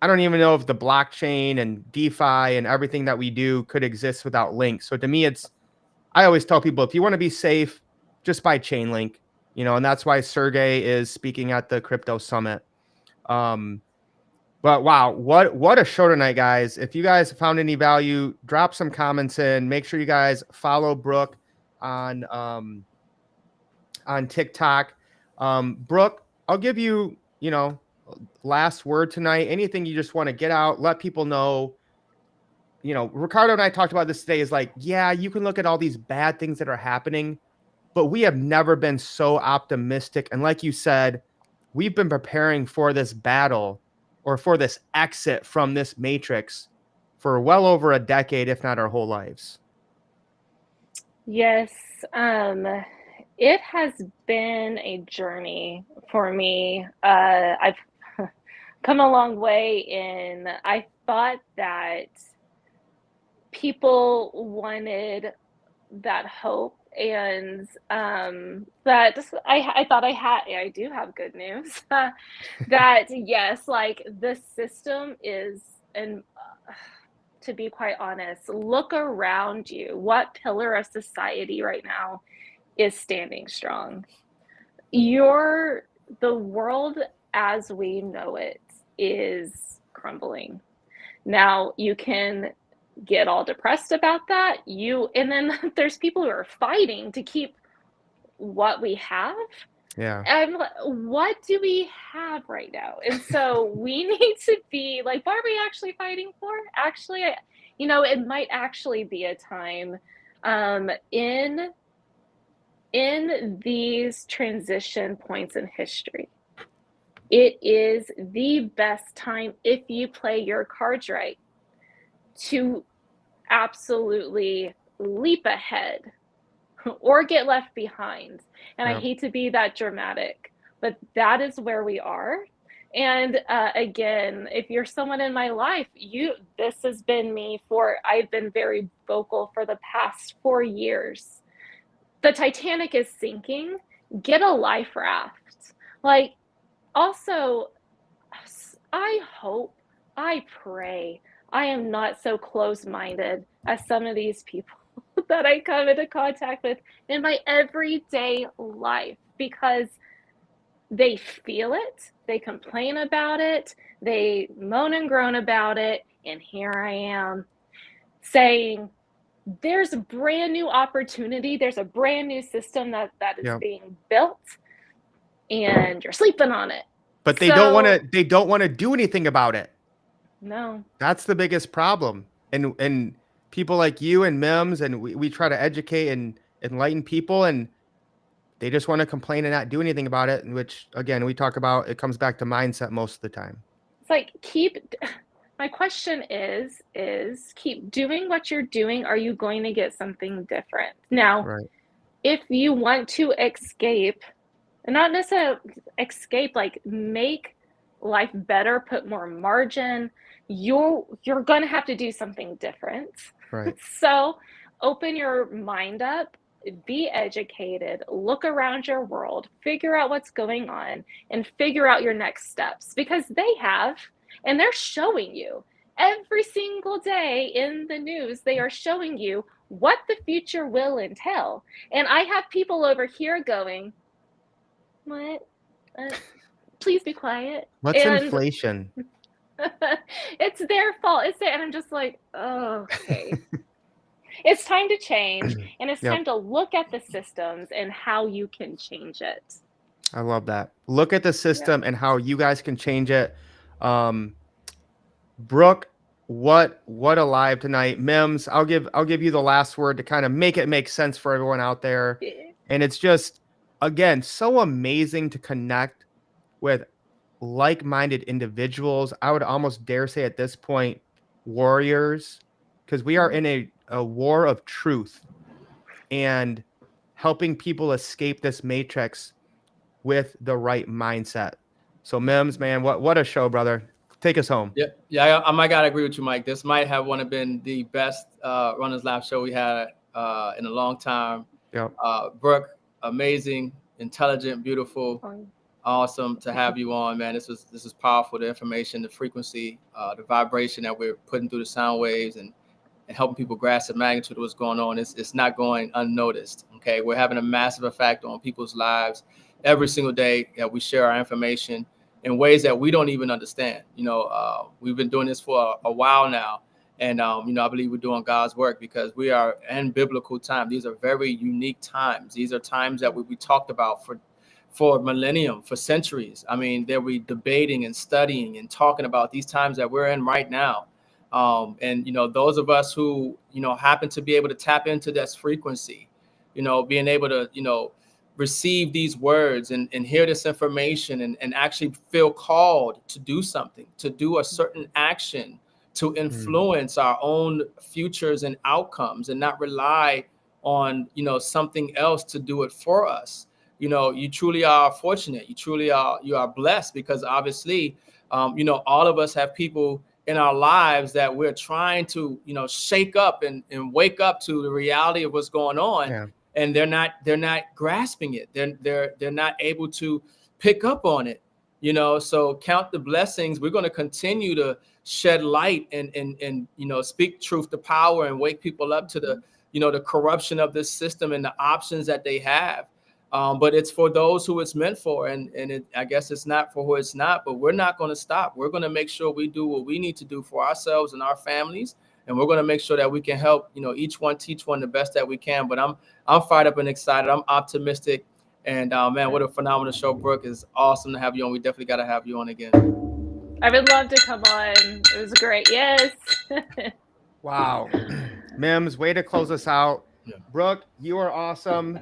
I don't even know if the blockchain and DeFi and everything that we do could exist without Link. So to me, I always tell people, if you want to be safe, just buy Chainlink, and that's why Sergey is speaking at the Crypto Summit. But wow, what a show tonight, guys. If you guys found any value, drop some comments in. Make sure you guys follow Brooke on TikTok. Brooke, I'll give you, last word tonight. Anything you just want to get out, let people know. Ricardo and I talked about this today, is like, yeah, you can look at all these bad things that are happening, but we have never been so optimistic. And like you said, we've been preparing for this battle or for this exit from this matrix for well over a decade, if not our whole lives. Yes. It has been a journey for me. I've come a long way in, I thought that people wanted that hope, and that I thought I do have good news. That yes, like the system is, and to be quite honest, look around you. What pillar of society right now is standing strong? The world as we know it is crumbling. Now you can get all depressed about that. And then there's people who are fighting to keep what we have. Yeah. And what do we have right now? And so we need to be like, what are we actually fighting for? Actually, it might actually be a time in these transition points in history. It is the best time, if you play your cards right, to absolutely leap ahead or get left behind. And I hate to be that dramatic, but that is where we are. And again, if you're someone in my life, this has been me I've been very vocal for the past 4 years. The Titanic is sinking. Get a life raft. Like, also, I hope, I pray, I am not so close-minded as some of these people that I come into contact with in my everyday life, because they feel it, they complain about it, they moan and groan about it, and here I am saying, there's a brand new opportunity, there's a brand new system that is being built, and you're sleeping on it. But they don't want to do anything about it. No. That's the biggest problem. And people like you and Mims, and we try to educate and enlighten people, and they just want to complain and not do anything about it, which again, we talk about, it comes back to mindset most of the time. It's like, my question is keep doing what you're doing. Are you going to get something different? Now, if you want to escape, and not necessarily escape, like make life better, put more margin, you're going to have to do something different. Right. So open your mind up, be educated, look around your world, figure out what's going on, and figure out your next steps, because they have, and they're showing you every single day in the news, they are showing you what the future will entail. And I have people over here going, what? Please be quiet. What's inflation? It's their fault. And I'm just like, oh, okay. It's time to change, and it's time to look at the systems and how you can change it. I love that. Look at the system and how you guys can change it. Brooke, what a live tonight. Mims, I'll give you the last word to kind of make it make sense for everyone out there. And it's just, again, so amazing to connect with like-minded individuals. I would almost dare say at this point, warriors, because we are in a war of truth and helping people escape this matrix with the right mindset. So Mims, man, what a show, brother. Take us home. Yeah, I might gotta agree with you, Mike. This might have one of been the best Runners Lab show we had in a long time. Yep. Brooke, amazing, intelligent, beautiful, awesome to have you on, man. This is powerful. The information, the frequency, the vibration that we're putting through the sound waves and helping people grasp the magnitude of what's going on. It's not going unnoticed. Okay, we're having a massive effect on people's lives every single day that we share our information in ways that we don't even understand. We've been doing this for a while now. And, I believe we're doing God's work because we are in biblical time. These are very unique times. These are times that we talked about for millennium, for centuries. I mean, they'll be debating and studying and talking about these times that we're in right now. And those of us who, happen to be able to tap into this frequency, being able to, receive these words and hear this information and actually feel called to do something, to do a certain action, to influence our own futures and outcomes and not rely on, something else to do it for us. You truly are fortunate. You are blessed because obviously, all of us have people in our lives that we're trying to, shake up and wake up to the reality of what's going on. Yeah. And they're not grasping it. They're not able to pick up on it. So count the blessings. We're going to continue to shed light and speak truth to power and wake people up to the, the corruption of this system and the options that they have. But it's for those who it's meant for. And I guess it's not for who it's not, but we're not going to stop. We're going to make sure we do what we need to do for ourselves and our families. And we're going to make sure that we can help, each one teach one the best that we can. But I'm fired up and excited. I'm optimistic. And man, what a phenomenal show, Brooke. It's awesome to have you on. We definitely got to have you on again. I would love to come on. It was great. Yes. Wow. Mims, way to close us out. Yeah. Brooke, you are awesome.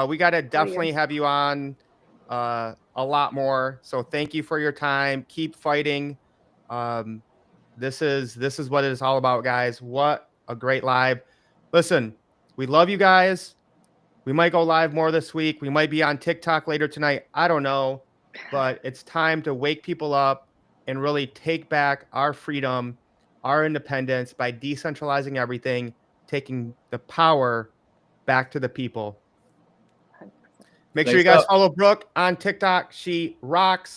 We got to definitely have you on a lot more. So thank you for your time. Keep fighting. This is what it is all about, guys. What a great live. Listen, we love you guys. We might go live more this week. We might be on TikTok later tonight. I don't know, but it's time to wake people up and really take back our freedom, our independence by decentralizing everything, taking the power back to the people. Make sure you guys follow Brooke on TikTok. She rocks.